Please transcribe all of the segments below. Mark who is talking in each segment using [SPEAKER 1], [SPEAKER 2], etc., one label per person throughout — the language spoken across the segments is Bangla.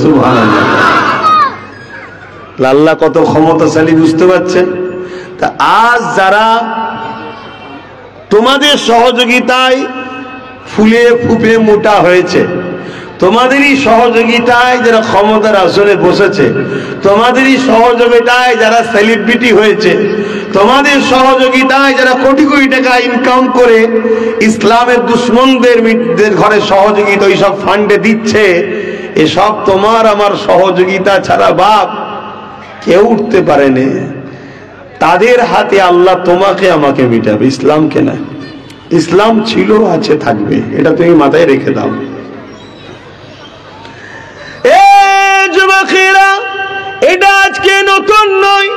[SPEAKER 1] সুবহানাল্লাহ। আল্লাহ কত ক্ষমতাশালী বুঝতে পারছেন? তা আজ যারা তোমাদের সহযোগিতায় ফুলে ফুপে মোটা হয়েছে, তোমাদেরই সহযোগিতায় যারা ক্ষমতার আসনে বসেছে, তোমাদেরই সহযোগিতায় যারা সেলিব্রিটি হয়েছে, তোমাদের সহযোগিতায় যারা কোটি কোটি টাকা ইনকাম করে ইসলামের দুশ্মনদের ঘরে সহযোগিতা ওইসব ফান্ডে দিচ্ছে, এসব তোমার আমার সহযোগিতা ছাড়া বাপ কেউ উঠতে পারেনি। তাদের হাতে আল্লাহ তোমাকে আমাকে মিটাবে, ইসলামকে না। ইসলাম ছিল, আছে, থাকবে, এটা তুমি মাথায় রেখে দাও। যুবকেরা, এটা আজকে নতুন নয়।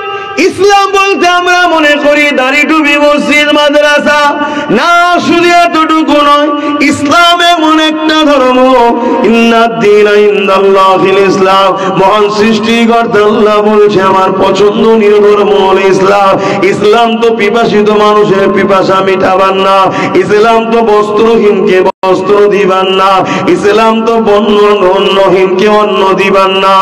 [SPEAKER 1] ইসলাম বলতে আমরা মনে করি দাড়ি টুপি মসজিদ মাদ্রাসা, না, শুধু এতটুকু নয়। ইসলাম এমন একটা ধর্ম, ইন্নাদ-দীনা ইনদাল্লাহিল ইসলাম, মহান সৃষ্টিকর্তা আল্লাহ বলছে আমার পছন্দনীয় ধর্ম হলো ইসলাম। ইসলাম তো পিপাসিত মানুষের পিপাসা মিটাবার না, ইসলাম তো বস্ত্রহীনকে বস্ত্র দিবান না, ইসলাম তো অন্নহীনকে অন্ন দিবান না।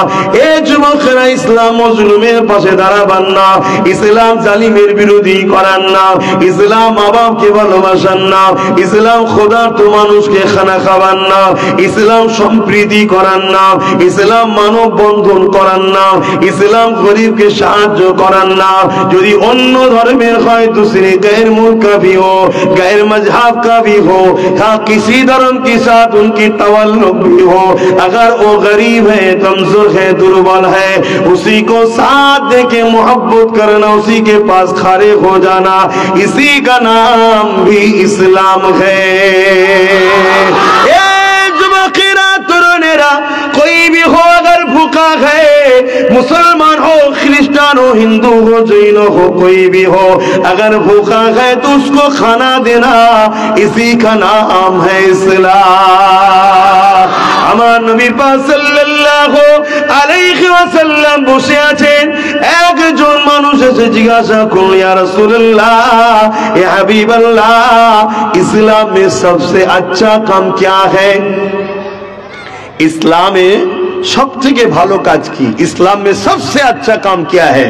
[SPEAKER 1] এ যুবকেরা, ইসলাম মজলুমের পাশে দাঁড়াবান না, ইসলাম জালিমের বিরোধী করান না, ইসলাম মা বাপকে ভালোবাসান না, ইসলাম ক্ষুধার্ত মানুষকে খানা খাওয়ান না, ইসলাম সম্প্রীতি করান না, ইসলাম মানব বন্ধন করান না, ইসলাম গরিবকে সাহায্য করান না। যদি অন্য ধর্মের হয় दूसरे गैर मुल्क का भी हो, गैर मजहब का भी हो, हाँ किसी धर्म के साथ उनकी तवल्लुक भी हो, अगर वो गरीब है, कमजोर है, दुर्बल है, उसी को साथ देके मोहब्बत करना, उसी के पास खड़े हो जाना, इसी का नाम भी इस्लाम है। कोई भी हो अगर भूखा है, मुसलमान हो, क्रिश्चियन हो, हिंदू हो, जैन हो, कोई भी हो, अगर भूखा है तो उसको खाना देना, इसी का नाम है इस्लाम। আমার নবী পাক সাল্লাল্লাহু আলাইহি ওয়াসাল্লাম বসে আছেন, একজন মানুষ এসে জিজ্ঞাসা করল, ইয়া রাসূলুল্লাহ, ইয়া হাবিবাল্লাহ, ইসলাম में सबसे अच्छा काम क्या है? इस्लाम में सब থেকে ভালো কাজ কি? इस्लाम में सबसे अच्छा काम क्या है?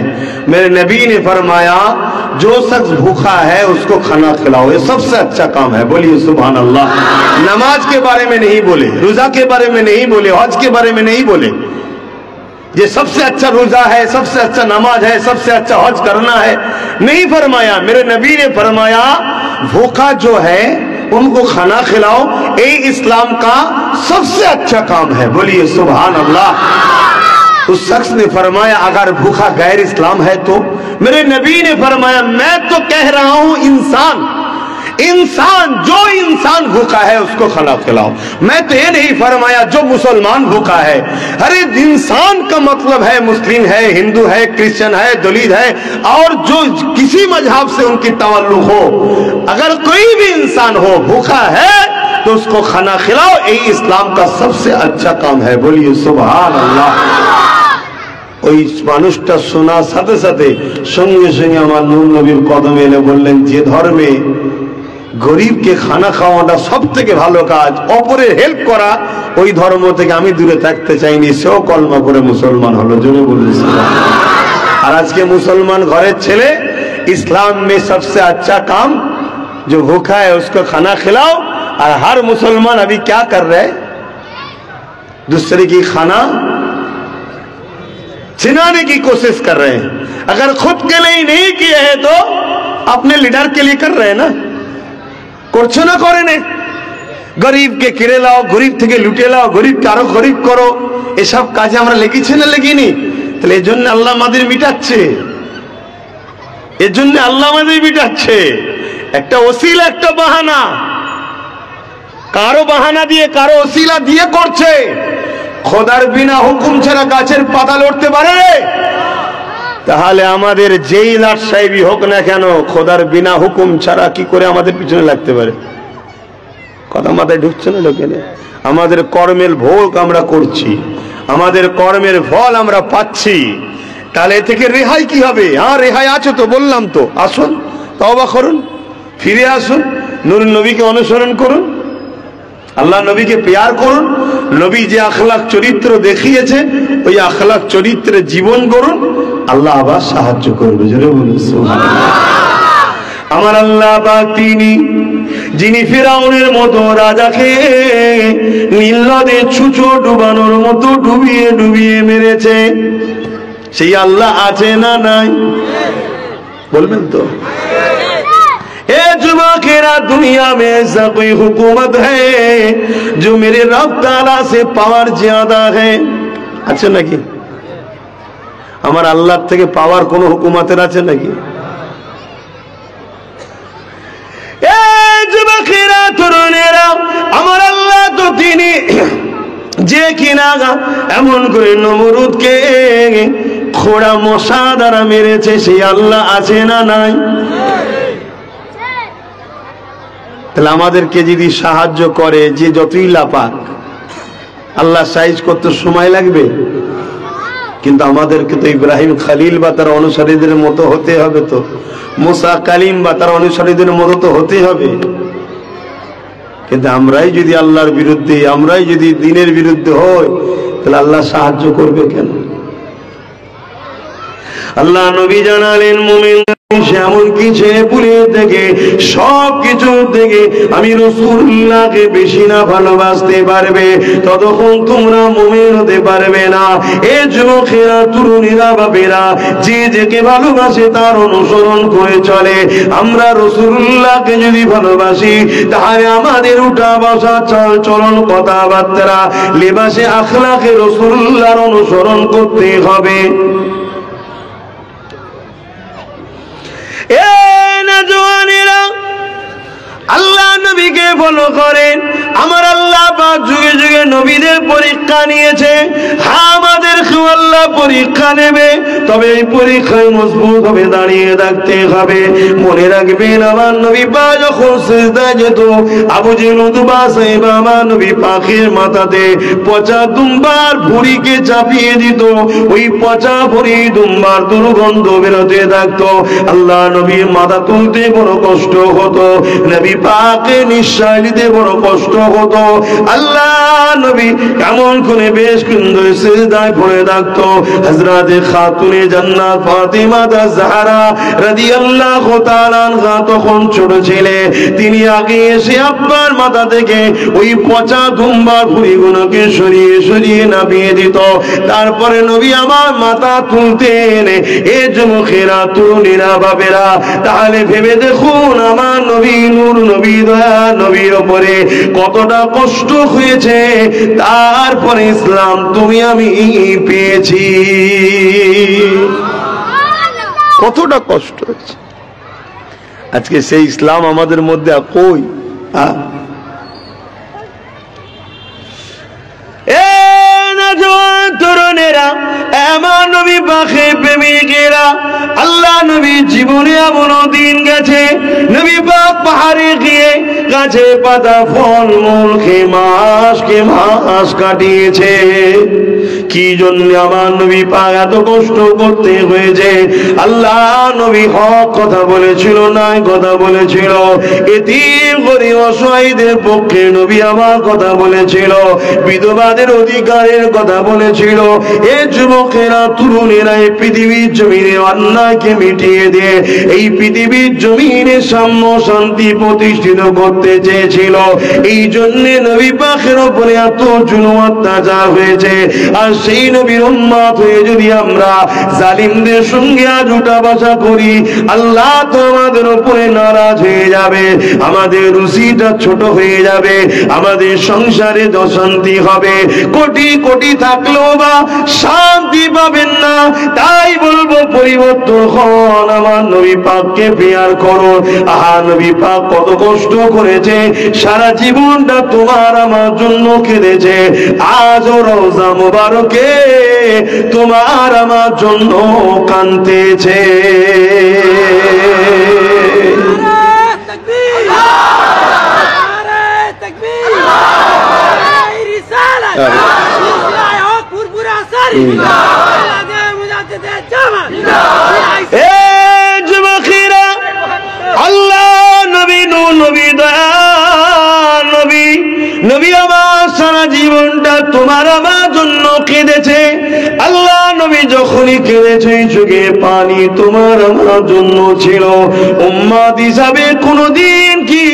[SPEAKER 1] मेरे नबी ने फरमाया, जो शख्स भूखा है उसको खाना खिलाओ, ये सबसे अच्छा काम है। बोलिए सुभान अल्लाह। नमाज के बारे में नहीं बोले, रोजा के बारे में नहीं बोले, हज के बारे में नहीं बोले, ये सबसे अच्छा रोजा है, सबसे अच्छा नमाज है, सबसे अच्छा हज करना है, नहीं फरमाया। मेरे नबी ने फरमाया, भूखा जो है उनको खाना खिलाओ, ये इस्लाम का सबसे अच्छा काम है। बोलिए सुभान अल्लाह। उस शख्स ने फरमाया, अगर भूखा गैर इस्लाम है तो? मेरे नबी ने फरमाया, मैं तो कह रहा हूं इंसान, जो इंसान भूखा है उसको खाना खिलाओ। मैं तो ये नहीं फरमाया जो मुसलमान भूखा है। अरे इंसान का मतलब है मुस्लिम है, हिंदू है, क्रिश्चियन है, दलित है, और जो किसी मजहब से उनकी तवल्लुक हो, अगर कोई भी इंसान हो भूखा है तो उसको खाना खिलाओ, यही इस्लाम का सबसे अच्छा काम है। बोलिए सुभान अल्लाह। ওই মানুষটা শোনার সাথে সাথে সঙ্গে সঙ্গে আমার নূর নবীর কদমে এলে বললেন, যে ধর্মে গরিবকে খানা খাওয়াটা সব থেকে ভালো কাজ, অপরের হেল্প করা, ওই ধর্ম থেকে আমি দূরে থাকতে চাইনি, সেও কলমা করে মুসলমান হলো। জোরে বলেছি। আর আজকে মুসলমান ঘরের ছেলে, इस्लाम में सबसे अच्छा काम जो भूखा है उसको खाना खिलाओ, और हर मुसलमान अभी क्या कर रहे हैं? दूसरे की खाना छिनाने की कोशिश कर रहे हैं। अगर खुद के लिए नहीं किए हैं तो अपने लीडर के लिए कर रहे हैं ना, করছো না করে নে। গরিবকে কিনে লাও, গরিব থেকে লুটে লাও, গরিবকে আরো গরিব করো, এসব কাজে আমরা লেগেছি না লেগিনি? তাহলে এই জন্য আল্লাহ আমাদের মিটাচ্ছে, এর জন্য আল্লাহ আমাদের মিটাচ্ছে। একটা ওসিলা, একটা বাহানা, কারো বাহানা দিয়ে কারো ওসিলা দিয়ে করছে। খোদার বিনা হুকুম ছাড়া গাছের পাতা লড়তে পারে? তাহলে আমাদের যেই লাট সাহেবই হোক না কেন, খোদার বিনা হুকুম ছাড়া কি করে আমাদের পিছনে লাগতে পারে? কথা মাথায় ঢুকছে না লোকের? আমাদের কর্মের ভোগ আমরা করছি, আমাদের কর্মের ফল আমরা পাচ্ছি, তাহলে এ থেকে রেহাই কি হবে? হ্যাঁ, রেহাই আছে তো, বললাম তো। আসুন, তওবা করুন, ফিরে আসুন, নূর নবীকে অনুসরণ করুন, আল্লাহ নবীকে প্যার করুন, নবী যে আখলাক চরিত্র দেখিয়েছে ওই আখলাক চরিত্রে জীবন করুন, আল্লাহ আবার সাহায্য করবে। জোরে বলুন সুবহানাল্লাহ। আমার আল্লাহ পাক তিনি যিনি ফিরাউনের মতো রাজাকে নীল নদে ছুঁচো ডুবানোর মতো ডুবিয়ে ডুবিয়ে মেরেছে, সেই আল্লাহ আছে না নাই? বলবেন তো? ए जुबाकेरा दुनिया में ऐसा कोई हुकूमत है जो मेरे रब ताला से पावर ज्यादा है? अच्छा नाकि আমার আল্লাহ থেকে পাওয়ার কোন হুকুমতের আছে নাকি? এ যুবকেরা তরুণেরা, আমার আল্লাহ তো তিনি যে কিনা এমন করে নমরুদকে খোড়া মশা দ্বারা মেরেছে, সেই আল্লাহ আছে না নাই? তাহলে আমাদেরকে যদি সাহায্য করে, যে যতই লাপাক, আল্লাহ সাইজ করতে সময় লাগবে, কিন্তু আমাদেরকে তো ইব্রাহিম খালিল বা তার অনুসারীদের মতো হতে হবে, তো মুসা কালিম বা তার অনুসারীদের মতো তো হতে হবে। কিন্তু আমরাই যদি আল্লাহর বিরুদ্ধে, আমরাই যদি দ্বীনের বিরুদ্ধে হই, তাহলে আল্লাহ সাহায্য করবে কেন? আল্লাহ নবী জানালেন, মুমিন এমন কি ছেলে পুলিশ থেকে সব কিছু থেকে আমি রাসূলুল্লাহকে বেশি না ভালোবাসতে পারবে, ততক্ষণ তোমরা মুমিন হতে পারবে না। এ যুবকেরা, তরুণীরা, বাবেরা, যে যাকে ভালোবাসে তার অনুসরণ করে চলে। আমরা রাসূলুল্লাহকে যদি ভালোবাসি, তাহলে আমাদের উঠা বসা, চাল চলন, কথাবার্তা, লেবাসে, আখলাকে রাসূলুল্লাহর অনুসরণ করতে হবে। আল্লাহ নবীকে ফলো করেন। আমার আল্লাহ পাক যুগে যুগে নবীদের পরীক্ষা নিয়েছে। হ্যাঁ, আমাদেরকেও আল্লাহ পরীক্ষা নেবে, তবে এই পরীক্ষায় মজবুত হবে, দাঁড়িয়ে থাকতে হবে। মনে রাখবেন, আমার নবী পাক যখন সিজদায় যেত, আবু জেহেল উতবা সাহেব আমার নবী পাকের মাথাতে পচা দুম্বার ভুঁড়িকে চাপিয়ে দিত। ওই পচা ভুঁড়ি দুম্বার দুর্গন্ধ বেরোতে থাকতো। আল্লাহ নবীর মাথা তুলতে বড় কষ্ট হতো, নবী পাকে নিঃশ্বাস নিতে বড় কষ্ট হতো। আল্লাহ নবী কেমন করে বেশ সুন্দর সিজদায় পড়ে থাকতো। হযরতে খাতুনে জান্নাত ফাতিমা যাহরা রাদিয়াল্লাহু তাআলা আনহা তখন ছোট ছেলে, তিনি আগে এসে আব্বার মাথা থেকে ওই পচা দুম্বার ভুঁড়িগুলোকে সরিয়ে সরিয়ে নামিয়ে দিত। তারপরে নবী আমার মাথা তুলতেন। এ যুবকেরা, তরুণীরা, বাবেরা, তাহলে ভেবে দেখুন আমার নবী, নূর নবী, দয়া নবীর উপরে কতটা কষ্ট হয়েছে। তারপরে ইসলাম তুমি আমি পেয়েছি, কতটা কষ্ট হয়েছে। আজকে সেই ইসলাম আমাদের মধ্যে কই? তরুণেরা, এমন নবী পাখে প্রেমিকেরা, আল্লাহ নবী জীবনে এমন দিন গেছে, নবী পাক পাহাড়ে গিয়ে গাছে পাতা ফল মূল খেয়ে মাস কাটিয়েছে। কি জন্য আমার নবী পাক এত কষ্ট করতে হয়েছে? আল্লাহ নবী হক কথা বলেছিল, নাই কথা বলেছিল। এতিম গরীব অসহায়দের পক্ষে নবী আমার কথা বলেছিল, বিধবাদের অধিকারের কথা বলেছিল। এ যুবকেরা, তরুণেরা, এই পৃথিবীর জমিনে অন্যায়কে মিটিয়ে দিয়ে এই পৃথিবীর জমিনে সাম্য শান্তি প্রতিষ্ঠিত করতে চেয়েছিল। এই জন্য নবী পাকের উপরে এত জুলুম অত্যাচার হয়েছে। আর সেই নবীর উম্মত হয়ে যদি আমরা জালিমদের সঙ্গে আজ উঠা বসা করি, আল্লাহ তো আমাদের উপরে নারাজ হয়ে যাবে, আমাদের রুচিটা ছোট হয়ে যাবে, আমাদের সংসারে অশান্তি হবে। কোটি কোটি থাকলেও বা শান্তি পাবেন না। তাই বলবো, পরিবর্তন হন, আমার নবী পাককে প্যার করুন। আহা, নবী পাক কত কষ্ট করেছে, সারা জীবনটা তোমার আমার জন্য কেঁদেছে। আজও রওজা মুবারকে তোমার আমার জন্য কাঁদতেছে। আল্লাহ নবী, নবী, দয়া নবী, নবী জীবনটা তোমার আমার জন্য কেঁদেছে। আল্লাহ নবী যখনই কেঁদেছে চোখে পানি তোমার আমার জন্য ছিল। উম্মত হিসাবে কোনদিন কি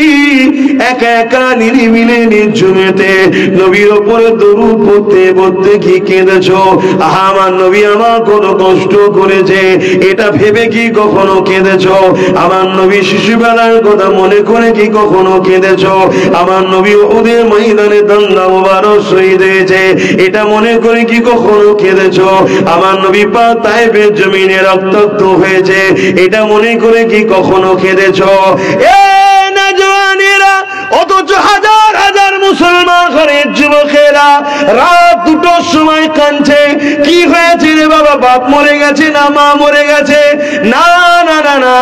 [SPEAKER 1] একা একা নিরিবিলি নির্জনেতে নবীর উপরে দরুদ পড়তে পড়তে কি কেঁদেছো? আমার নবী আমার কত কষ্ট করেছে এটা ভেবে কি কখনো কেঁদেছো? আমার নবী শিশুবেলার কথা মনে করে কি কখনো কেঁদেছো? আমার নবী ওদের ময়দানে দাঙ্গা মুবারক শহীদ হয়েছে এটা মনে করে কি কখনো কেঁদেছো? আমার নবী পাক তায়েফের জমিনে রক্তাক্ত হয়েছে এটা মনে করে কি কখনো কেঁদেছো? এ নওজওয়ানেরা, অথচ হাজার হাজার মুসলমান ঘরের যুবকেরা রাত দুটোর সময় কাঁদছে। কি হয়েছে রে বাবা? বাপ মরে গেছে না মা মরে গেছে? না না না না,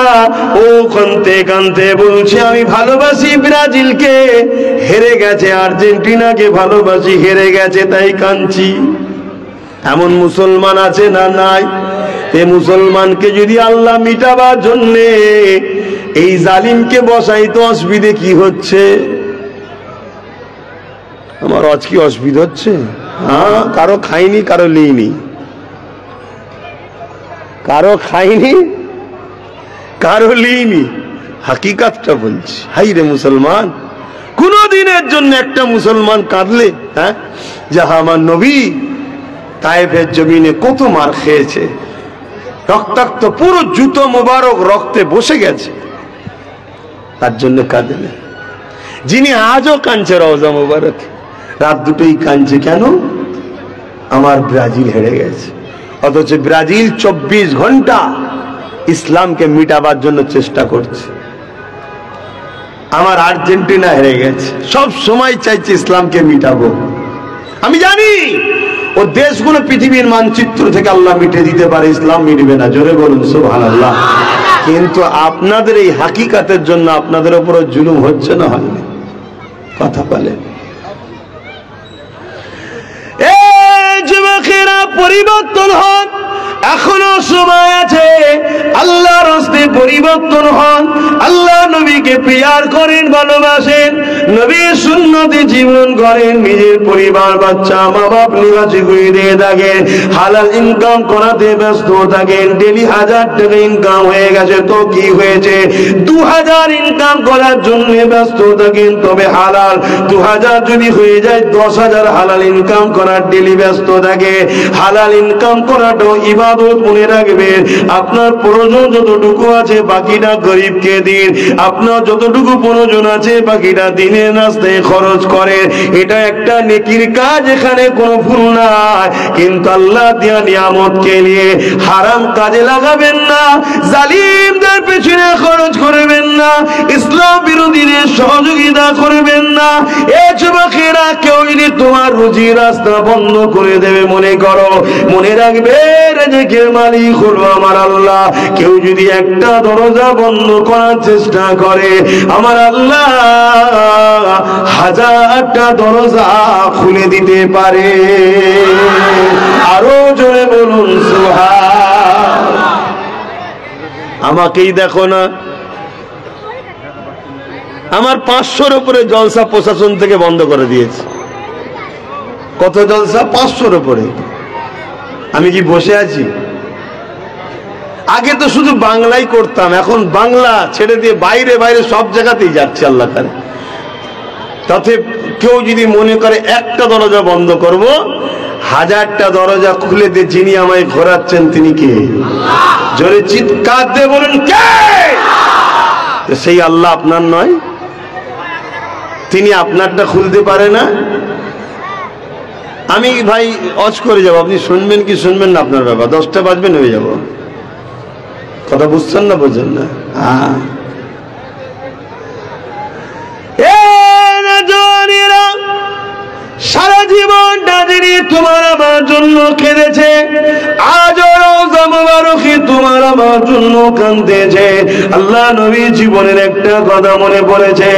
[SPEAKER 1] ও কাঁদতে কাঁদতে বলছে আমি ভালোবাসি ব্রাজিলকে, হেরে গেছে। আর্জেন্টিনাকে ভালোবাসি, হেরে গেছে, তাই কাঁদছি। এমন মুসলমান আছে না নাই? এই মুসলমানকে যদি আল্লাহ মিটাবার জন্যে এই জালিমকে বসাইতো, অসুবিধে কি হচ্ছে? আমার আজ কি অসুবিধা হচ্ছে? হ্যাঁ, কারো খাইনি, কারো লিইনি, কারো খাইনি, কারো লিইনি। হাকিকাতটা বলছি। হাই রে মুসলমান, কোন দিনের জন্য একটা মুসলমান কাঁদলে? হ্যাঁ, যাহা আমার নবী তায়েফের জমিনে কত মার খেয়েছে, রক্তাক্ত পুরো জুতো মোবারক রক্তে বসে গেছে, তার জন্য কাঁদলে। যিনি আজও কাঁদছে রওজা মোবারক, রাত দুটোই কাঁদছে। কেন? আমার ব্রাজিল হেরে গেছে। অথচ ব্রাজিল 24 ঘন্টা ইসলামকে মিটাবার জন্য চেষ্টা করছে। আমার আর্জেন্টিনা হেরে গেছে, সব সময় চাইছে ইসলামকে মিটাবো। আমি জানি ও দেশগুলো পৃথিবীর মানচিত্র থেকে আল্লাহ মিটে দিতে পারে, ইসলাম মিটবে না। জোরে বলুন সুবহানাল্লাহ। কিন্তু আপনাদের এই হাকিকাতের জন্য আপনাদের উপর জুলুম হচ্ছে না হয়নি? কথা বলেন। যুবকেরা পরিবর্তন হন, এখনো সময় আছে। আল্লাহর রাস্তে পরিবর্তন হন, আল্লাহ নবীকে প্রিয়ার করেন, ভালোবাসেন, নবীর সুন্নতে জীবন করেন, নিজের পরিবার বাচ্চা মা বাপ নিবাসী করে দিয়ে থাকেন, হালাল ইনকাম করাতে ব্যস্ত থাকেন। ডেলি 1000 টাকা ইনকাম হয়ে গেছে তো কি হয়েছে? 2000 ইনকাম করার জন্য ব্যস্ত থাকেন, তবে হালাল 2000 যদি হয়ে যায় 10,000 হালাল ইনকাম করার ডেলি ব্যস্ত থাকে। হালাল ইনকাম করাটাও ইবাদত, মনে রাখবেন। আপনার প্রয়োজন যতটুকু আছে বাকিটা গরিবকে দিন, আপনার যতটুকু প্রয়োজন আছে বাকিটা দিনের রাস্তায় খরচ করে। এটা একটা নেকির কাজ, এখানে কোনো ভুল নাই। কিন্তু আল্লাহ দিয়া নিয়ামতকে নিয়ে হারাম কাজে লাগাবেন না, জালিমদের পেছনে খরচ করবেন না, ইসলাম বিরোধীদের সহযোগিতা করবেন না। এ যুবকেরা, কেউ যদি তোমার রুজির রাস্তা বন্ধ করে দেবে মনে করো, মনে রাখবে রিজিকের মালিক হলো আমার আল্লাহ। কেউ যদি একটা দরজা বন্ধ করার চেষ্টা করে, আমার আল্লাহ 1000টা দরজা খুলে দিতে পারে। আরো জোরে বলুন সুবহান। আমাকেই দেখো না, আমার 500-র উপরে জলসা প্রশাসন থেকে বন্ধ করে দিয়েছে। কত জলসা? 500-র উপরে। আমি কি বসে আছি? আগে তো শুধু বাংলাই করতাম, এখন বাংলা ছেড়ে দিয়ে বাইরে বাইরে সব জায়গাতেই যাচ্ছে আল্লাহ তাআলা। তাতে কেউ যদি মনে করে একটা দরজা বন্ধ করব, 1000টা দরজা খুলে দিয়ে যিনি আমায় ঘোরাচ্ছেন তিনি কে? জোরে চিৎকার দিয়ে বলুন কে? সেই আল্লাহ আপনার নয়? তিনি আপনারটা খুলতে পারে না? আমি ভাই অজ করে যাবো, আপনি শুনবেন কি শুনবেন না আপনার ব্যাপার। 10টা বাজবে নেমে যাবো। কথা বুঝছেন না? বোঝেন না? সারা জীবনটা যিনি তোমার আমার জন্য কেঁদেছে, আজও রওজা মুবারকে তোমার আমার আমার জন্য কাঁদতেছে। আল্লাহ নবী জীবনের একটা কথা মনে পড়েছে।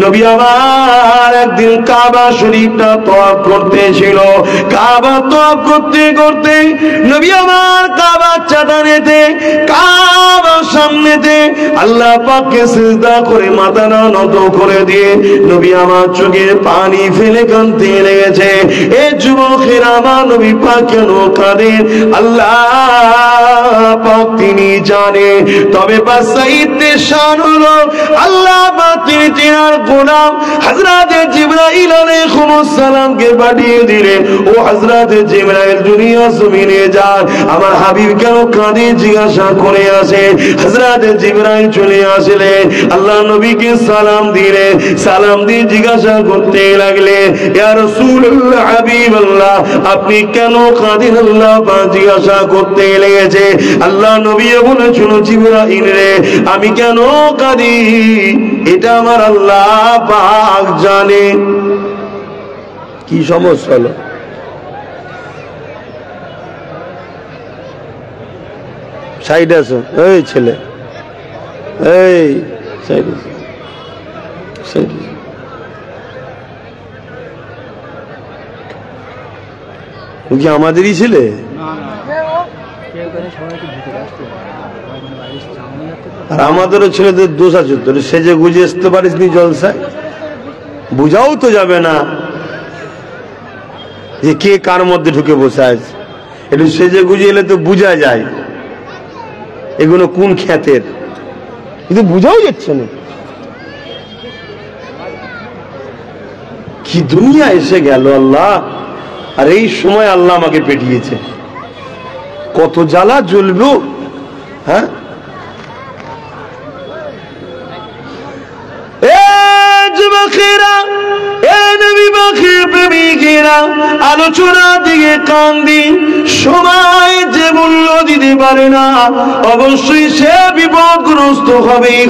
[SPEAKER 1] নবী আমার একদিন কাবা শরীফটা তওয়াফ করতেছিল। কাবা তওয়াফ করতে করতে নবী আমার কাবা চাঁদানেতে কাবার সামনেতে আল্লাহ পাককে সিজদা করে মাথাটা নত করে দিয়ে নবী আমার চোখের পানি ফেলে কাঁদতে লেগেছে। এ যুবকেরা আমার নবী পাক কেন কাঁদেন আল্লাহ পাক তিনি জানে। তবে বাসাইতে শান হলো আল্লাহ পাক তিনি তিনার গোলাম হযরত জিবরাইল আলাইহিস সালামকে পাঠিয়ে দিলেন, ও হযরত জিবরাইল দুনিয়া জমিনে যান, আমার হাবিব কেন কাঁদে জিজ্ঞাসা করে আসে। হযরত জিবরাইল চলে আসলেন, আল্লাহ নবীকে সালাম দিলেন, সালাম দিয়ে জিজ্ঞাসা করতে লাগলেন, ইয়া রাসূলুল্লাহ হাবিবাল্লাহ আপনি কেন কাঁদেন? আল্লাহ পাক জিজ্ঞাসা করতে লেগেছে। আল্লাহ নবী বলেছিল, জিবরাইল রে আমি কেন কাঁদি এটা আমার আল্লাহ পাক জানে। কি সমস্যা হলো? সাইড আছো, এই ছেলে, এই সাইড সাইড। ও কি আমাদেরই ছেলে? আর আমাদেরও ছেলেদের দোষ আছে, তোর সেজে গুজে আসতে পারিস নি জলসায়, বুঝাও তো যাবে না যে কে কার মধ্যে ঢুকে বসে আছে। একটু সেজে গুজে এলে তো বোঝা যায় এগুলো কোন খ্যাতের, কিন্তু বুঝাও যাচ্ছে না। কি দুনিয়া এসে গেল আল্লাহ। আর এই সময় আল্লাহ আমাকে পেটিয়েছে, কত জ্বালা জ্বলবো। হ্যাঁ আলোচনা দিকে কান দি, সময় যে মূল্য দিতে পারে না অবশ্যই সে বিপদগ্রস্ত হবেই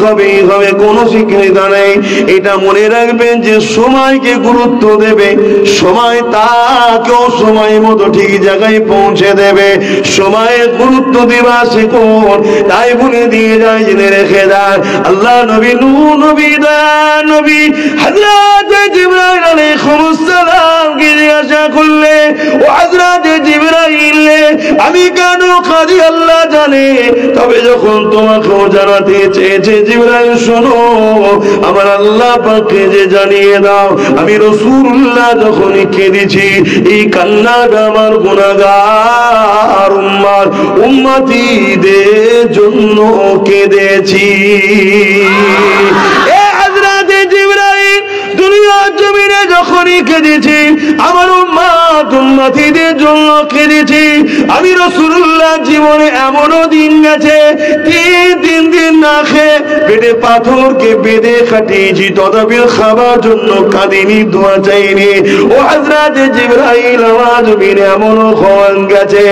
[SPEAKER 1] হবে, কোনো শিক্ষিতা নেই। এটা মনে রাখবেন যে সময়কে গুরুত্ব দেবে, সময় তাকেও সময় মতো ঠিক জায়গায় পৌঁছে দেবে। সময়ের গুরুত্ব দিবা শেখুন, তাই বলে দিয়ে যায়, জেনে রেখে দেয়। আল্লাহ নবী নূহ নবী দয়ার নবী হযরত জিবরাইল আলাইহিস সালামকে জিজ্ঞাসা করলে, ও হযরত জিবরাইল আমি কেন কাঁদি আল্লাহ জানে। তবে যখন তোমাকেও জানাতে চেয়েছে জিবরাইল শোনো, আমার আল্লাহ পাককে যে জানিয়ে দাও আমি রাসূলুল্লাহ যখন কেঁদেছি এই কান্নাটা আমার গুনাহগার উম্মতীদের জন্য কেঁদেছি। দুনিয়ার জমিনে যখনই কেঁদেছি আমার উম্মতীদের জন্য কেঁদেছি। আমি রাসূলুল্লাহ জীবনে এমনও দিন গেছে 3 দিন না খেয়ে পেটে পাথরকে বেঁধে কাটিয়েছি, তথাপি খাবার জন্য কাঁদিনি, দোয়া চাইনি। ও হযরত জিবরাইল আমার জমিনে এমনও খোয়ান গেছে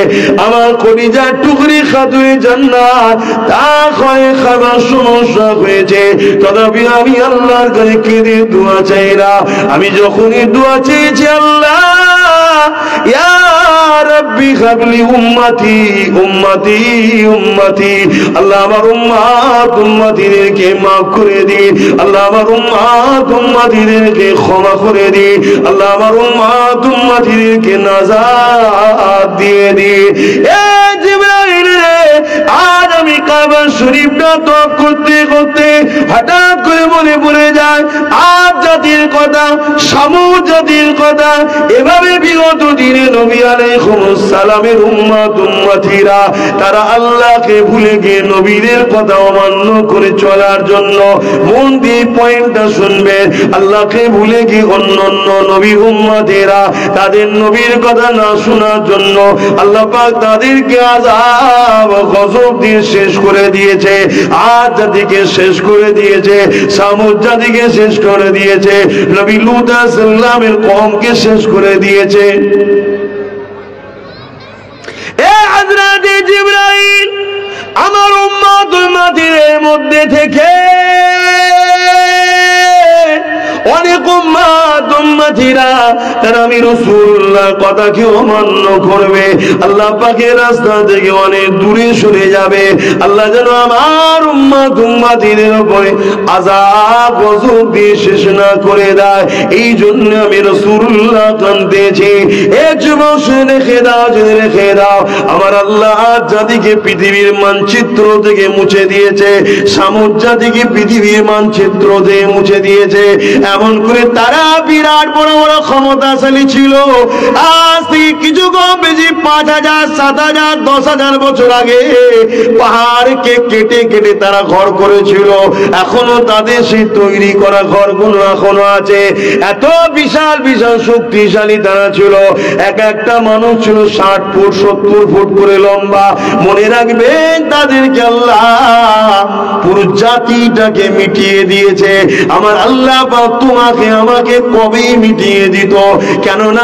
[SPEAKER 1] আমার কলিজার টুকরি খাতুয়ে জান্নাত তা খয়ে খাবার সমস্যা হয়েছে, তথাপি আমি আল্লাহর কাছে কেঁদে দোয়া চাই না। আমি যখনই দোয়া চেয়েছি আল্লাহ ইয়া রাব্বি হাবলি উম্মতি উম্মতি উম্মতি, আল্লাহ আমার উম্মতিদেরকে মাফ করে দিন, আল্লাহ আমার উম্মতিদেরকে ক্ষমা করে দিন, আল্লাহ আমার উম্মতিদেরকে নাজাত দিয়ে দিন। এ জিবরাইল রে আজ আমি কাবা শরীফটা তওয়াফ করতে করতে হঠাৎ করে মনে পড়ে যায় আজ জাতির কথা, সামুদ জাতির কথা। এভাবে বিগত দিনে নবী আলাইহিস সালামের উম্মতীরা তারা আল্লাহকে ভুলে গিয়ে নবীদের কথা অমান্য করে চলার জন্য, মন দিয়ে পয়েন্টটা শুনবেন, আল্লাহকে ভুলে গিয়ে অন্যান্য নবীর উম্মতেরা তাদের নবীর কথা না শোনার জন্য আল্লাহ পাক তাদেরকে আযাব গজব দিয়ে শেষ করে দিয়েছে। আদ জাতিকে শেষ করে দিয়েছে, সামুদ জাতিকে শেষ করে দিয়েছে, নবী লূত আলাইহিস সালামের কওমকে শেষ করে দিয়েছে। এ হযরত জিবরাইল আমার উম্মতের মধ্যে থেকে অনেক উম্মতিরা তারা আমি রাসূলুল্লাহর কথাকে অমান্য করবে, আল্লাহ পাকের রাস্তা থেকে অনেক দূরে সরে যাবে। আল্লাহ যেন আমার উম্মতিদের উপরে আযাব গজব দিয়ে শেষ না করে দেয়, এই জন্য আমি রাসূলুল্লাহ কাঁদতেছি। এ যুবক রেখে দাও, যদি রেখে দাও, আমার আল্লাহ জাতিকে পৃথিবীর মানচিত্র থেকে মুছে দিয়েছে, সামুদ জাতিকে পৃথিবীর মানচিত্র থেকে মুছে দিয়েছে। এমন করে তারা বিরাট বড় বড় ক্ষমতাশালী ছিল। আজ থেকে কিছু কম বেশি 5,000, 7,000, 10,000 বছর আগে পাহাড়কে কেটে কেটে তারা ঘর করেছিল। এখনো তাদের সেই তৈরি করা ঘরগুলো এখনো আছে। এত বিশাল বিশাল শক্তিশালী তারা ছিল। এক একটা মানুষ ছিল 60 ফুট 70 ফুট করে লম্বা। মনে রাখবেন তাদেরকে আল্লাহ পুরো জাতিটাকে মিটিয়ে দিয়েছে। আমার আল্লাহ পাক তোমাকে আমাকে কবে মিটিয়ে দিত? কেননা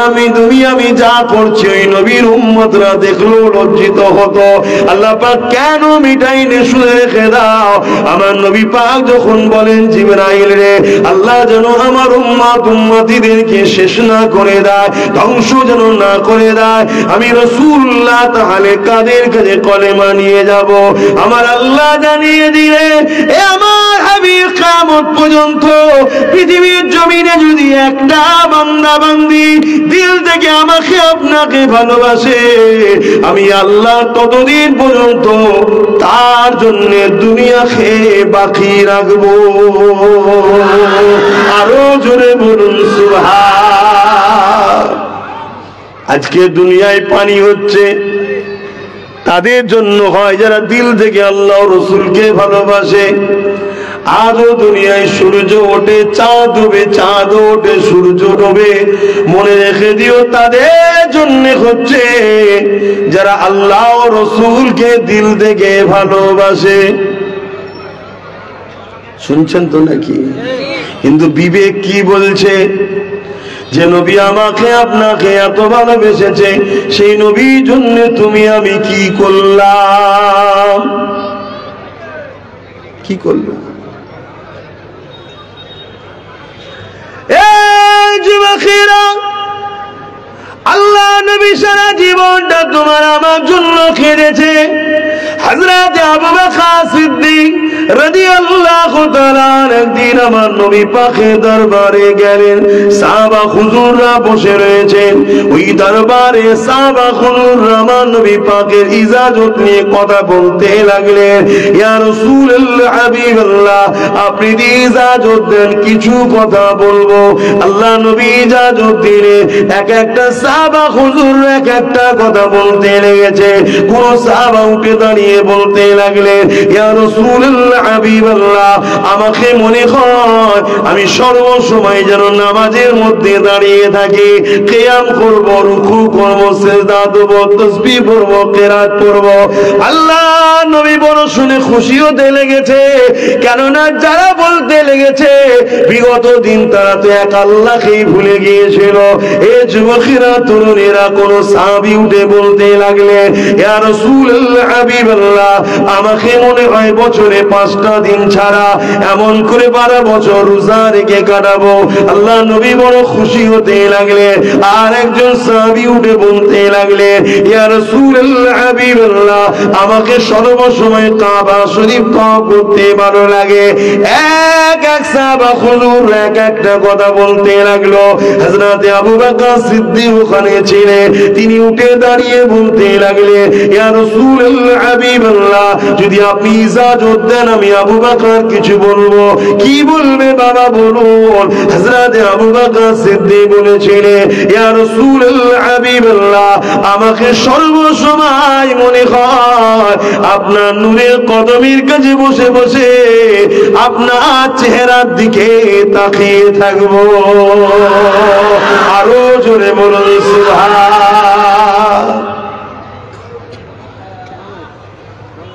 [SPEAKER 1] আমি যা করছি ওই নবীর উম্মতরা দেখলো লজ্জিত হতো। আল্লাহ পাক কেন মিটাইনে শুনে রেখে দাও। আমার নবী পাক যখন বলেন জিবরাইল রে, আল্লাহ যেন আমার উম্মতিদেরকে শেষ না করে দেয়, ধ্বংস যেন না করে দেয়, আমি রাসূলুল্লাহ তাহলে কাদের কাছে কলেমা নিয়ে যাব? আমার আল্লাহ জানিয়ে দিলে, এ আমার হাবিব কিয়ামত পর্যন্ত পৃথিবীর জমিনে যদি একটা বান্দা বান্দি দিল থেকে আমাকে আপনাকে ভালোবাসে, আমি আল্লাহ ততদিন পর্যন্ত তার জন্য দুনিয়াকে বাকি রাখবো। আরো জোরে বলুন সুবহান। আজকে দুনিয়ায় পানি হচ্ছে তাদের জন্য হয় যারা দিল থেকে আল্লাহ রসুলকে ভালোবাসে। আজও দুনিয়ায় সূর্য ওঠে, চাঁদ ডোবে, চাঁদ ওঠে, সূর্য ডোবে। মনে রেখে দিও তাদের জন্য হচ্ছে যারা আল্লাহ রসুলকে দিল থেকে ভালোবাসে। শুনছেন তো নাকি? কিন্তু বিবেক কি বলছে? যে নবী আমাকে আপনাকে এত ভালোবেসেছে, সেই নবীর জন্য তুমি আমি কি করলাম? কি করলাম? যুবকেরা, আল্লাহ নবী সারা জীবনটা তোমার আমার জন্য খেলেছে। হযরত আবু বকর সিদ্দিক রাদিয়াল্লাহু তাআলা একদিন আমার নবী পাকের দরবারে গেলেন। সাহাবা হুজুররা বসে রয়েছেন। ওই দরবারে সাহাবা হুজুররা আমার নবী পাকের ইজাজত নিয়ে কথা বলতে লাগলেন। ইয়া রাসূলুল্লাহ, হাবিবাল্লাহ, আপনি ইজাজত দেন, কিছু কথা বলবো। আল্লাহ নবী ইজাজত দিলে এক একটা সাহাবা হুজুর এক একটা কথা বলতে লেগেছে। কোন সাহাবা উঠে দাঁড়িয়ে বলতে লাগলেন, ইয়া রাসূলুল্লাহ, হাবিবাল্লাহ, আমাকে মনে হয় আমি সর্বসময় যেন নামাজের মধ্যে দাঁড়িয়ে থাকি, কিয়াম করব, রুকু করব, সিজদা দেব, তাসবিহ পড়ব, কিরাত পড়ব। আল্লাহ নবী বড় শুনে খুশি হতে লেগেছে। কেননা যারা বলতে লেগেছে বিগত দিন তারা তো এক আল্লাহকেই ভুলে গিয়েছিল। এ যুবকেরা, তরুণেরা, কোন সাহাবী উঠে বলতে লাগলেন, ইয়া রাসূলুল্লাহ, হাবিবাল্লাহ, আমাকে মনে হয় বছরে 5টা দিন ছাড়া এমন করে 12 বছর রোজা রেখে কাটাবো। আল্লাহ নবী বড় খুশি হতে লাগলেন। আর একজন সাহাবী উঠে বলতে লাগলেন, ইয়া রাসূলুল্লাহ, হাবিবাল্লাহ, আমাকে সর্বসময় কাবা শরীফ তওয়াফ করতে ভালো লাগে। এক এক সাহাবা হুজুর এক একটা কথা বলতে লাগলো। হযরত আবু বকর সিদ্দিক ওখানে ছিলেন। তিনি উঠে দাঁড়িয়ে বলতে লাগলেন, ইয়া রাসূলুল্লাহ, হাবিবাল্লাহ, যদি আপনি ইজাজত দেন আমি আবু বকর কিছু বলবো। কি বলবে বাবা বলুন? হযরত আবু বকর সিদ্দিক বলেছিলেন, ইয়া রাসূলুল্লাহ, হাবিবাল্লাহ, আমাকে সর্বসময় মনে হয় আপনার নূরের কদমের কাছে বসে বসে আপনার চেহারার দিকে তাকিয়ে থাকবো। আরো জোরে বলুন সুবহান।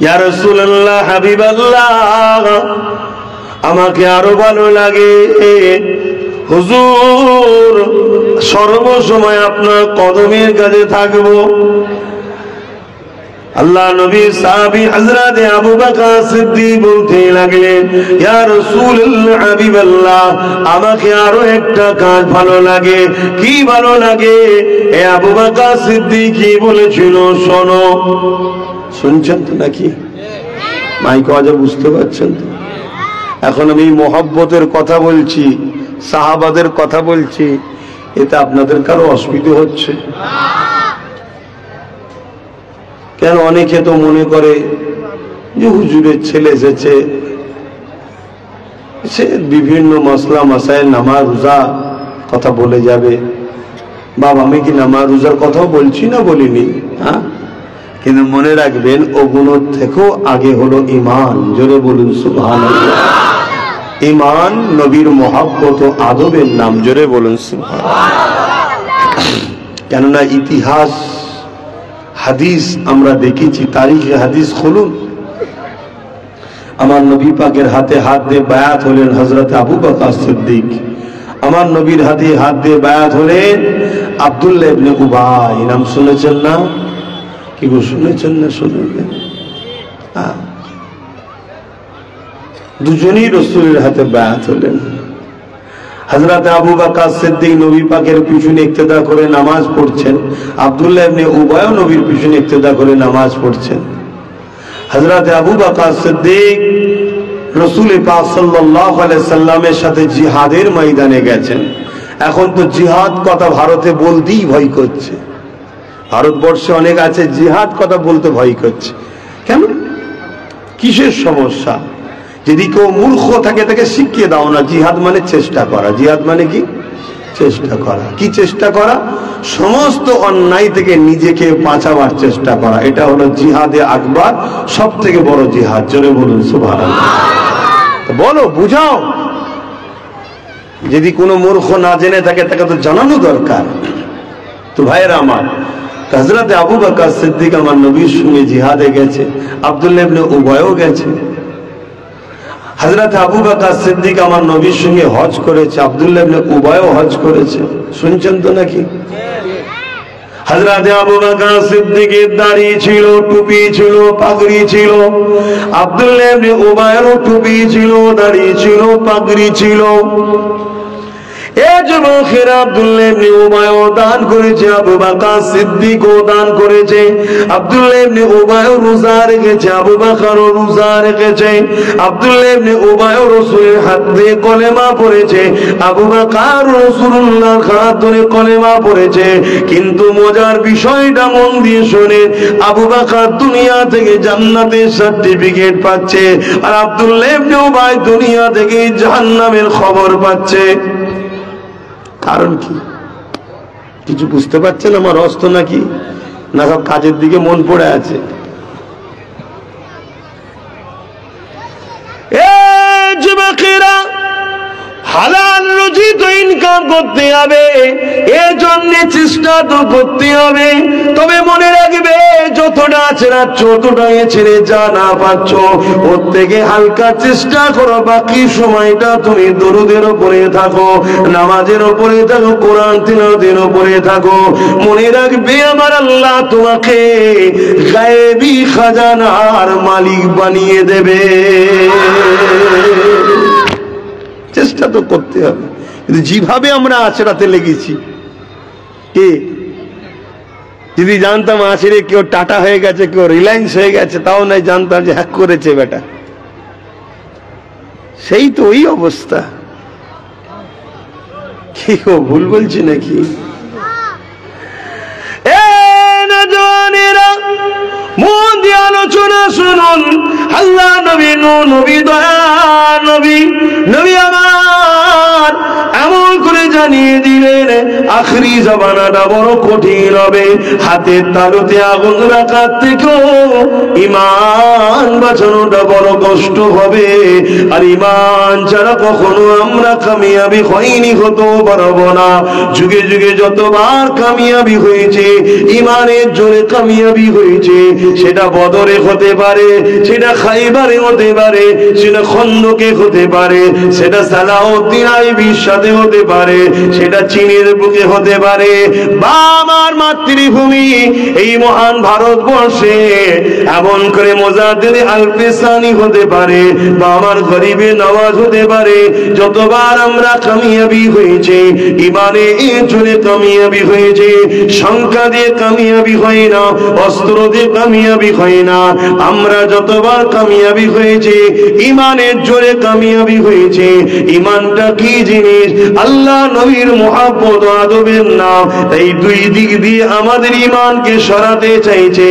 [SPEAKER 1] ইয়া রাসূলুল্লাহ, হাবিবাল্লাহ, আমাকে আরো ভালো লাগে হুজুর, সর্বসময় আপনার কদমের কাছে থাকবো। আল্লাহ নবী সাহাবী হযরত আবু বকর সিদ্দিক বলতে লাগলেন, ইয়া রাসূলুল্লাহ হাবিবাল্লাহ, আমাকে আরো একটা কাজ ভালো লাগে। কি ভালো লাগে? এ আবু বকর সিদ্দিক কি বলেছিল শোনো। শুনছেন তো নাকি? মাইক আওয়াজে বুঝতে পারছেন তো? এখন আমি মহব্বতের কথা বলছি, সাহাবাদের কথা বলছি, এতে আপনাদের কারো অসুবিধা হচ্ছে? কেন অনেকে তো মনে করে যে হুজুরের ছেলে এসেছে, সে বিভিন্ন মসলা মাসাইল নামাজ রোজা কথা বলে যাবে। বাবা আমি কি নামাজ রোজার কথাও বলছি না বলিনি, হ্যাঁ, কিন্তু মনে রাখবেন ওগুলোর থেকেও আগে হলো ঈমান। জোরে বলুন সুবহানাল্লাহ। ঈমান নবীর মহব্বত ও আদবের নাম। জোরে বলুন সুবহানাল্লাহ। কেননা ইতিহাস হাদিস আমরা দেখেছি, তারিখে হাদিস খুলুন। আমার নবী পাকের হাতে হাত দিয়ে বায়াত হলেন হযরত আবু বকর সিদ্দিক। আমার নবীর হাতে হাত দিয়ে বায়াত হলেন আব্দুল্লাহ ইবনে উবাই। নাম শুনেছেন না? কি গো শুনেছেন না? শুনবেন। দুজনেই রাসূলের হাতে বায়াত হলেন। হযরত আবু বকর সিদ্দিক নবী পাকের পিছনে ইক্তেদা করে নামাজ পড়ছেন, আব্দুল্লাহ ইবনে উবাইও নবীর পিছনে ইক্তেদা করে নামাজ পড়ছেন। হযরত আবু বকর সিদ্দিক রাসূল পাক সাল্লাল্লাহু আলাইহি সাল্লামের সাথে জিহাদের ময়দানে গেছেন। এখন তো জিহাদ কথা ভারতে বলতেই ভয় করছে। ভারতবর্ষে অনেক আছে জিহাদ কথা বলতে ভয় করছে। কেন? কিসের সমস্যা? যদি কেউ মূর্খ থাকে তাকে শিখিয়ে দাও না। জিহাদ মানে চেষ্টা করা। জিহাদ মানে কি? চেষ্টা করা। কি চেষ্টা করা? সমস্ত অন্যায় থেকে নিজেকে বাঁচাবার চেষ্টা করা। এটা হলো জিহাদে আকবার, সব থেকে বড় জিহাদ। জোরে বলুন সুবহানাল্লাহ। বলো, বুঝাও। যদি কোনো মূর্খ না জেনে থাকে তাকে তো জানানো দরকার। তো ভাইয়েরা আমার, হযরত আবু বকর সিদ্দিক আমার নবীর সঙ্গে জিহাদে গেছে, আব্দুল্লাহ ইবনে উবাইও গেছে। হযরত আবু বকর সিদ্দিক আমার নবীর সঙ্গে হজ করেছে, আব্দুল্লাহ ইবনে উবাইও হজ করেছে। শুনছেন তো নাকি? হযরত আবু বকর সিদ্দিকের দাড়ি ছিল, টুপি ছিল, পাগড়ি ছিল। আব্দুল্লাহ ইবনে উবাইয়েরও টুপি ছিল, দাড়ি ছিল, পাগড়ি ছিল। এই যুবকেরা আব্দুল্লাহ ইবনে উবাইও দান করেছে, আবু বকর সিদ্দিকও দান করেছে। আব্দুল্লাহ ইবনে উবাইও রোজা রেখেছে, আবু বকরও রোজা রেখেছে। আব্দুল্লাহ ইবনে উবাইও রাসূলের হাত দিয়ে কলেমা পড়েছে, আবু বকর রাসূলুল্লাহর হাত ধরে কলেমা পড়েছে। কিন্তু মজার বিষয়টা মন দিয়ে শুনেন, আবু বকর দুনিয়া থেকে জান্নাতের সার্টিফিকেট পাচ্ছে, আর আব্দুল্লাহ ইবনে উবাই দুনিয়া থেকে জাহান্নামের খবর পাচ্ছে। কারণ কি? কিছু বুঝতে পারছেন আমার অস্ত নাকি? না সব কাজের দিকে মন পড়ে আছে? যুবকেরা, হালাল রুজি তো ইনকাম করতে হবে, এর জন্য চেষ্টা তো করতে হবে। তবে মনে রাখবে, যতটা ছেড়া যতটা ছেড়ে যা না পাচ্ছ, ওর থেকে হালকা চেষ্টা করো। বাকি সময়টা তুমি দরুদের উপরে থাকো, নামাজের উপরে থাকো, কোরআন তিলাওয়াতের উপরে থাকো। মনে রাখবে, আমার আল্লাহ তোমাকে গায়েবী খাজানার মালিক বানিয়ে দেবে। চেষ্টা তো করতে হবে। কিন্তু যেভাবে আমরা আছড়াতে লেগেছি, যদি জানতাম আছড়ে কেউ টাটা হয়ে গেছে, কেউ রিলায়েন্স হয়ে গেছে, তাও নাই জানতাম যে হ্যাক করেছে বেটা। সেই তো ওই অবস্থা। কি ভুল বলছি নাকি? মন দিয়ে আলোচনা শুনুন। আল্লাহ নবী, নবী দয়া নবী, নবী আমার এমন করে জানিয়ে দিলেন, আখরি জামানাটা বড় কঠিন হবে। হাতের তালুতে আগুন রাখার থেকেও ঈমান বাঁচানোটা বড় কষ্ট হবে। আর ঈমান ছাড়া কখনো আমরা কামিয়াবি হইনি, হতে পারবো না। যুগে যুগে যতবার কামিয়াবি হয়েছে, ঈমানের জোরে কামিয়াবি হয়েছে, সেটা বদরে হতে পারে, সেটা খাইবারে হতে পারে, সেটা খন্দকে হতে পারে, সেটা সালাউদ্দিন আইবির সাথে হতে পারে, সেটা চীনের বুকে হতে পারে, বা আমার মাতৃভূমি এই মহান ভারতবর্ষে এমন করে মুজাদ্দিদ আল-ফিসানি হতে পারে, বা আমার গরিবে নওয়াজ হতে পারে। যতবার আমরা কামিয়াবি হয়েছে, ইমানে জোরে কামিয়াবি হয়েছে, সংখ্যা দিয়ে কামিয়াবি হয় না, অস্ত্র দিয়ে কামিয়াবি হয় না। আমরা যতবার কামিয়াবি হয়েছে, ইমানের জোরে কামিয়াবি হয়েছে। ইমানটা কি জিনিস? আল্লাহ নবীর মুহাব্বত ও আদবের নাম। এই দুই দিক দিয়ে আমাদের ইমানকে সরাতে চাইছে।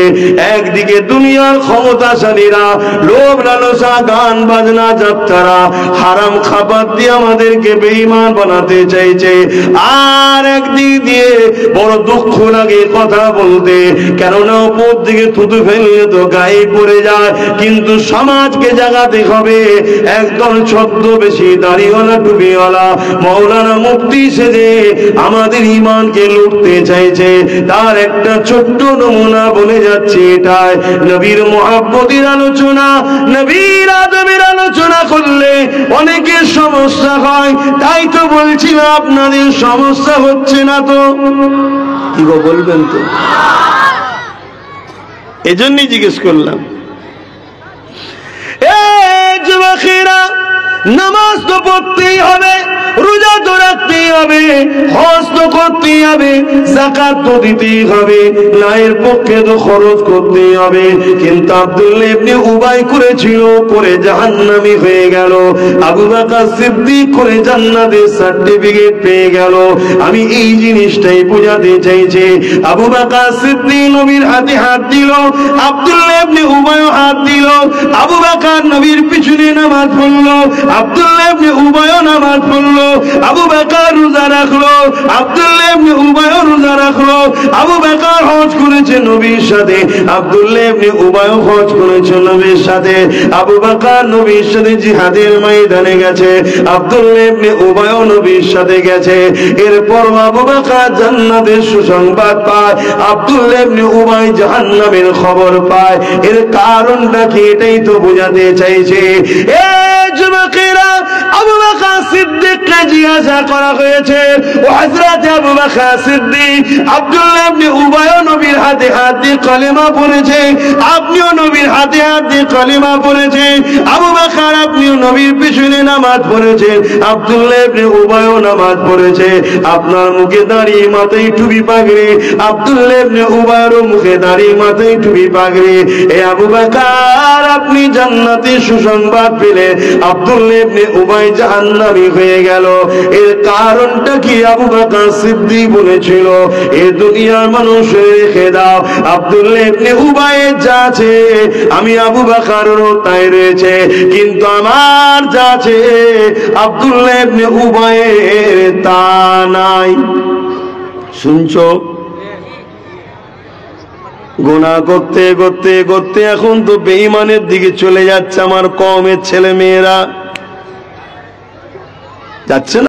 [SPEAKER 1] একদিকে দুনিয়ার ক্ষমতাশালীরা লোভ লালসা, গান বাজনা, যাত্রা, হারাম খাবার দিয়ে আমাদেরকে বেঈমান বানাতে চাইছে। আর একদিক দিয়ে বড় দুঃখ লাগে কথা বলতে, কেননা উপর দিকে থুতু ফেললে তো গায়ে পড়ে যায়, কিন্তু সমাজকে জাগাতে হবে। একদল ছদ্মবেশী দাড়িওয়ালা টুপিওয়ালা মৌলানা মুফতি সেজে আমাদের ইমানকে লুটতে চাইছে। তার একটা ছোট্ট নমুনা বলে যাচ্ছে। এটাই নবীর মুহাব্বতের আলোচনা, নবীর আদবের আলোচনা করলে অনেকের সমস্যা হয়। তাই তো বলছিলাম আপনাদের সমস্যা হচ্ছে না তো? কি গো বলবেন তো? এজন্যই জিজ্ঞেস করলাম। যুবকেরা, নামাজ তো পড়তেই হবে, রোজা তো রাখতেই হবে, হজ তো করতেই হবে, যাকাত তো দিতেই হবে, নায়ের পক্ষে তো খরচ করতেই হবে। কিন্তু আব্দুল্লাহ ইবনে উবাই করেছিল, করে জাহান্নামী হয়ে গেল। আবু বকর সিদ্দিক করে জান্নাতের সার্টিফিকেট পেয়ে গেল। আমি এই জিনিসটাই বোঝাতে চাইছি। আবু বকর সিদ্দিক নবীর হাতে হাত দিল, আব্দুল্লাহ ইবনে উবাই হাত দিল। আবু বকর নবীর পিছনে নামাজ পড়লো, আব্দুল্লাহ ইবনে উবাই নামাজ পড়লো। আবু বকর রোজা রাখলো, আব্দুল্লাহ ইবনে উবাই রোজা রাখলো। আবু বকর হজ করেছে নবীর সাথে, আব্দুল্লাহ ইবনে উবাই হজ করেছে নবীর সাথে। আবু বকর নবীর সাথে জিহাদের ময়দানে গেছে, আব্দুল্লাহ ইবনে উবাই নবীর সাথে গেছে। এরপর আবু বকর জান্নাতের সুসংবাদ পায়, আব্দুল্লাহ ইবনে উবাই জাহান্নামের খবর পায়। এর কারণটা কি? এটাই তো বোঝাতে চাইছে। যুবকেরা, আবু বকর সিদ্দিককে জিজ্ঞাসা করা হয়েছে, ও হযরত আবু বকর সিদ্দিক, আব্দুল্লাহ ইবনে উবাই নবীর হাতে হাত দিয়ে কলেমা পড়েছে, আপনিও নবীর হাতে হাত দিয়ে কলেমা পড়েছেন। আবু বকর, আপনিও নবীর পিছনে নামাজ পড়েছেন, আব্দুল্লাহ ইবনে উবাই নামাজ পড়েছে। আপনার মুখে দাঁড়িয়ে মাথায় টুপি পাগড়ি, আব্দুল্লাহ ইবনে উবাইয়ের মুখে দাঁড়িয়ে মাথায় টুপি পাগড়ি। এ আবু বকর, আপনি জান্নাতের সুসংবাদ পেলে, আব্দুল্লাহ ইবনে উবাই জাহান্নামী হয়ে গেল। এর কারণটা কি? আবু বকর সিদ্দিক বলেছিল, এ দুনিয়ার মানুষ রেখে দাও, আব্দুল্লাহ ইবনে উবাই যা আছে আমি আবু বকরেরও তাই রয়েছে, কিন্তু আমার যা আছে আব্দুল্লাহ ইবনে উবাইয়ের তা নাই। শুনছো? গুনাহ করতে করতে করতে এখন তো বেঈমানের দিকে চলে যাচ্ছে আমার কওমের ছেলে মেয়েরা, যাচ্ছে না?